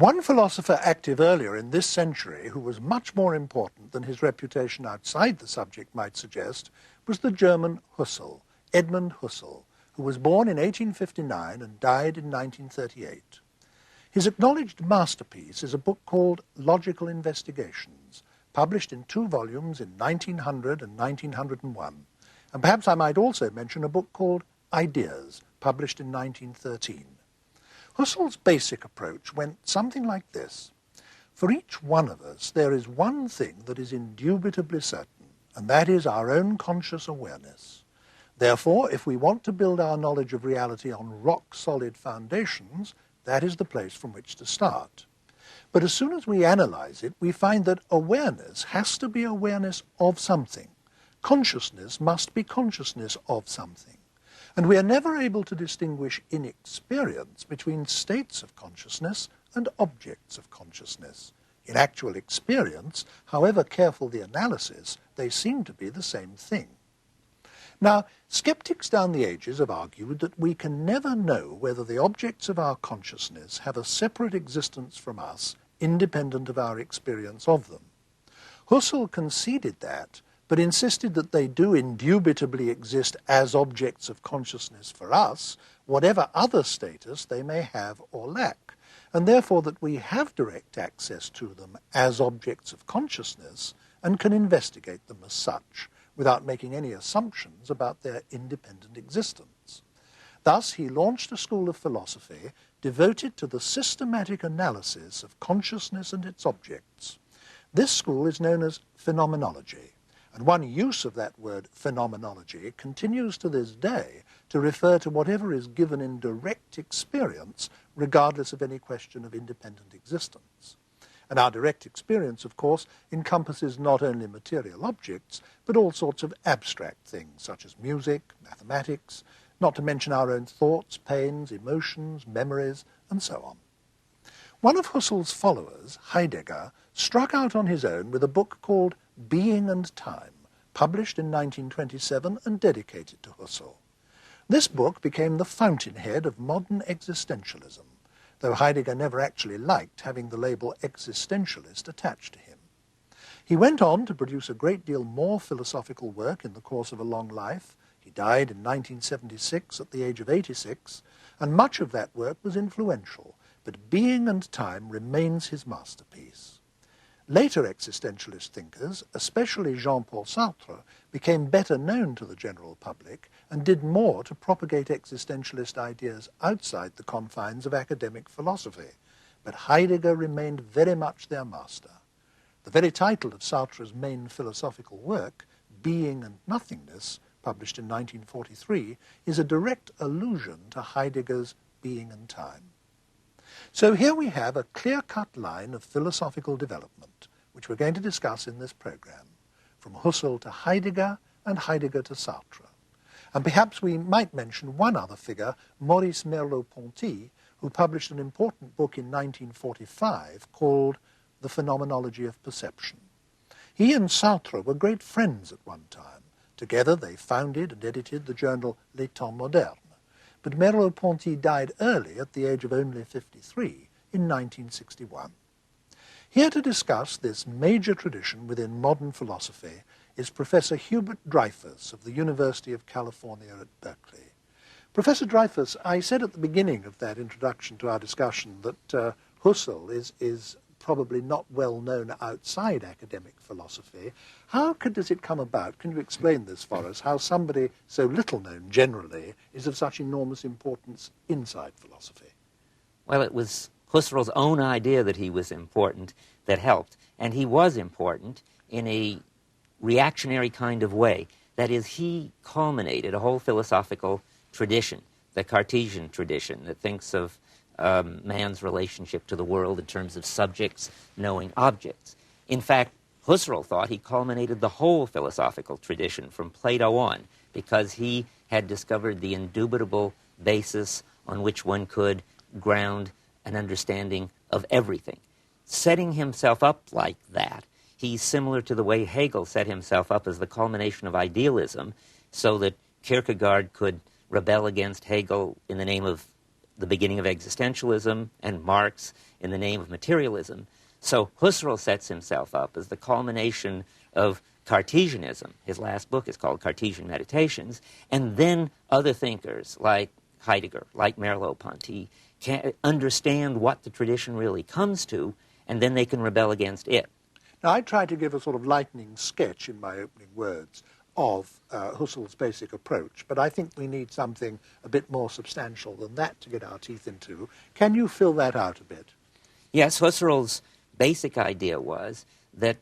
One philosopher active earlier in this century who was much more important than his reputation outside the subject might suggest was the German Husserl, Edmund Husserl, who was born in 1859 and died in 1938. His acknowledged masterpiece is a book called Logical Investigations, published in 2 volumes in 1900 and 1901. And perhaps I might also mention a book called Ideas, published in 1913. Husserl's basic approach went something like this. For each one of us, there is one thing that is indubitably certain, and that is our own conscious awareness. Therefore, if we want to build our knowledge of reality on rock-solid foundations, that is the place from which to start. But as soon as we analyze it, we find that awareness has to be awareness of something. Consciousness must be consciousness of something. And we are never able to distinguish in experience between states of consciousness and objects of consciousness. In actual experience, however careful the analysis, they seem to be the same thing. Now, skeptics down the ages have argued that we can never know whether the objects of our consciousness have a separate existence from us, independent of our experience of them. Husserl conceded that, but insisted that they do indubitably exist as objects of consciousness for us, whatever other status they may have or lack, and therefore that we have direct access to them as objects of consciousness and can investigate them as such, without making any assumptions about their independent existence. Thus, he launched a school of philosophy devoted to the systematic analysis of consciousness and its objects. This school is known as phenomenology, and one use of that word phenomenology continues to this day to refer to whatever is given in direct experience, regardless of any question of independent existence. And our direct experience, of course, encompasses not only material objects, but all sorts of abstract things, such as music, mathematics, not to mention our own thoughts, pains, emotions, memories, and so on. One of Husserl's followers, Heidegger, struck out on his own with a book called Being and Time, published in 1927 and dedicated to Husserl. This book became the fountainhead of modern existentialism, though Heidegger never actually liked having the label existentialist attached to him. He went on to produce a great deal more philosophical work in the course of a long life. He died in 1976 at the age of 86, and much of that work was influential, but Being and Time remains his masterpiece. Later existentialist thinkers, especially Jean-Paul Sartre, became better known to the general public and did more to propagate existentialist ideas outside the confines of academic philosophy. But Heidegger remained very much their master. The very title of Sartre's main philosophical work, Being and Nothingness, published in 1943, is a direct allusion to Heidegger's Being and Time. So here we have a clear-cut line of philosophical development, which we're going to discuss in this program, from Husserl to Heidegger and Heidegger to Sartre. And perhaps we might mention one other figure, Maurice Merleau-Ponty, who published an important book in 1945 called The Phenomenology of Perception. He and Sartre were great friends at one time. Together they founded and edited the journal Les Temps Modernes. But Merleau-Ponty died early at the age of only 53 in 1961. Here to discuss this major tradition within modern philosophy is Professor Hubert Dreyfus of the University of California at Berkeley. Professor Dreyfus, I said at the beginning of that introduction to our discussion that Husserl is probably not well known outside academic philosophy. How does it come about? Can you explain this for us, how somebody so little known generally is of such enormous importance inside philosophy? Well, it was Husserl's own idea that he was important that helped, and he was important in a reactionary kind of way. That is, he culminated a whole philosophical tradition, the Cartesian tradition, that thinks of man's relationship to the world in terms of subjects knowing objects. In fact, Husserl thought he culminated the whole philosophical tradition from Plato on, because he had discovered the indubitable basis on which one could ground an understanding of everything. Setting himself up like that, he's similar to the way Hegel set himself up as the culmination of idealism, so that Kierkegaard could rebel against Hegel in the name of the beginning of existentialism, and Marx in the name of materialism. So Husserl sets himself up as the culmination of Cartesianism. His last book is called Cartesian Meditations. And then other thinkers like Heidegger, like Merleau-Ponty, can understand what the tradition really comes to, and then they can rebel against it. Now, I tried to give a sort of lightning sketch in my opening words of Husserl's basic approach, but I think we need something a bit more substantial than that to get our teeth into. Can you fill that out a bit? Yes, Husserl's basic idea was that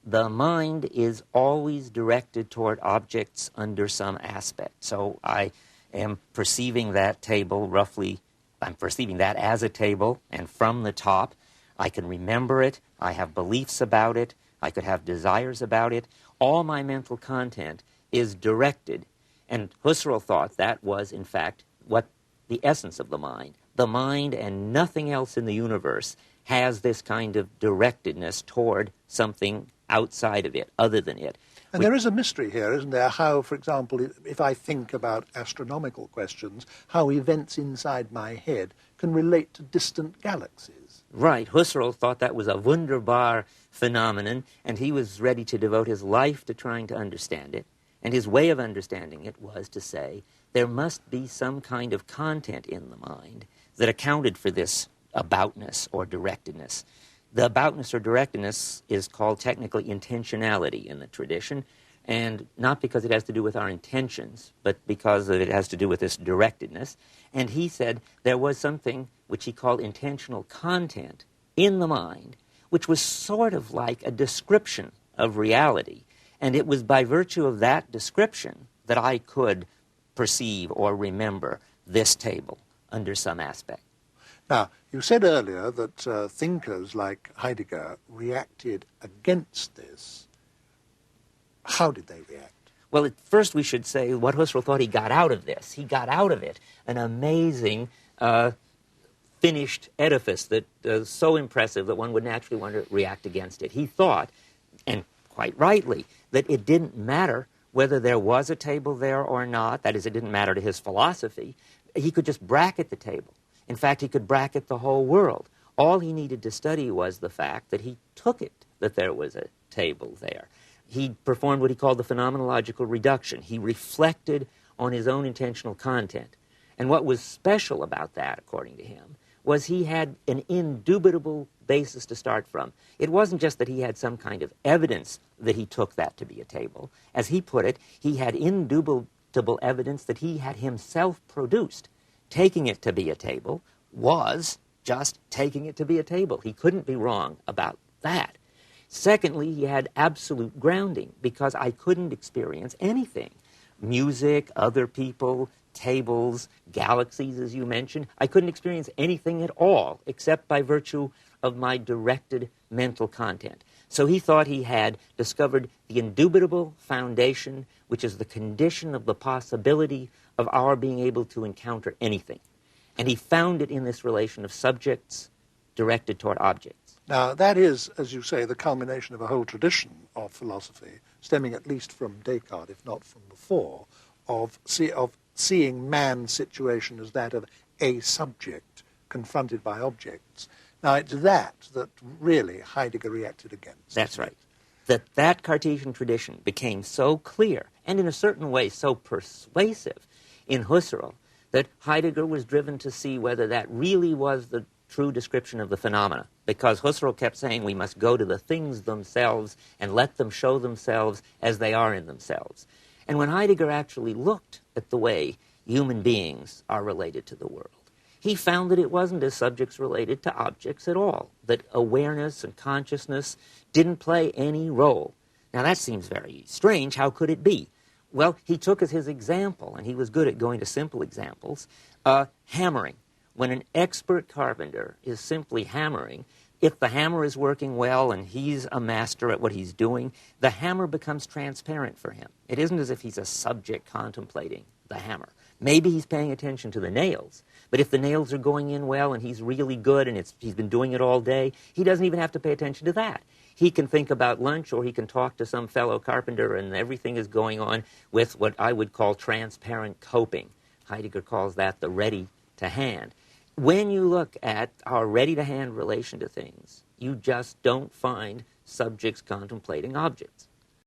the mind is always directed toward objects under some aspect. So I am perceiving that table roughly, I'm perceiving that as a table, and from the top, I can remember it, I have beliefs about it, I could have desires about it. All my mental content is directed. And Husserl thought that was, in fact, what the essence of the mind. The mind and nothing else in the universe has this kind of directedness toward something outside of it, other than it. And there is a mystery here, isn't there? How, for example, if I think about astronomical questions, how events inside my head can relate to distant galaxies. Right. Husserl thought that was a wunderbar phenomenon, and he was ready to devote his life to trying to understand it. And his way of understanding it was to say there must be some kind of content in the mind that accounted for this aboutness or directedness. The aboutness or directedness is called technically intentionality in the tradition, and not because it has to do with our intentions, but because it has to do with this directedness. And he said there was something which he called intentional content in the mind, which was sort of like a description of reality. And it was by virtue of that description that I could perceive or remember this table under some aspect. Now, you said earlier that thinkers like Heidegger reacted against this. How did they react? Well, at first we should say what Husserl thought he got out of this. He got out of it an amazing finished edifice that is so impressive that one would naturally want to react against it. He thought, and quite rightly, that it didn't matter whether there was a table there or not. That is, it didn't matter to his philosophy. He could just bracket the table. In fact, he could bracket the whole world. All he needed to study was the fact that he took it, that there was a table there. He performed what he called the phenomenological reduction. He reflected on his own intentional content. And what was special about that, according to him, was he had an indubitable basis to start from. It wasn't just that he had some kind of evidence that he took that to be a table. As he put it, he had indubitable evidence that he had himself produced. Taking it to be a table was just taking it to be a table. He couldn't be wrong about that. Secondly, he had absolute grounding, because I couldn't experience anything. Music, other people, tables, galaxies, as you mentioned. I couldn't experience anything at all except by virtue of my directed mental content. So he thought he had discovered the indubitable foundation, which is the condition of the possibility of our being able to encounter anything. And he found it in this relation of subjects directed toward objects. Now, that is, as you say, the culmination of a whole tradition of philosophy, stemming at least from Descartes, if not from before, of seeing man's situation as that of a subject confronted by objects. Now, it's that really Heidegger reacted against. That's right. That Cartesian tradition became so clear, and in a certain way so persuasive in Husserl, that Heidegger was driven to see whether that really was the true description of the phenomena, because Husserl kept saying we must go to the things themselves and let them show themselves as they are in themselves. And when Heidegger actually looked at the way human beings are related to the world, he found that it wasn't as subjects related to objects at all, that awareness and consciousness didn't play any role. Now that seems very strange. How could it be? Well, he took as his example, and he was good at going to simple examples, hammering. When an expert carpenter is simply hammering, if the hammer is working well and he's a master at what he's doing, the hammer becomes transparent for him. It isn't as if he's a subject contemplating the hammer. Maybe he's paying attention to the nails, but if the nails are going in well and he's really good and he's been doing it all day, he doesn't even have to pay attention to that. He can think about lunch, or he can talk to some fellow carpenter, and everything is going on with what I would call transparent coping. Heidegger calls that the ready to hand. when you look at our ready-to-hand relation to things, you just don't find subjects contemplating objects.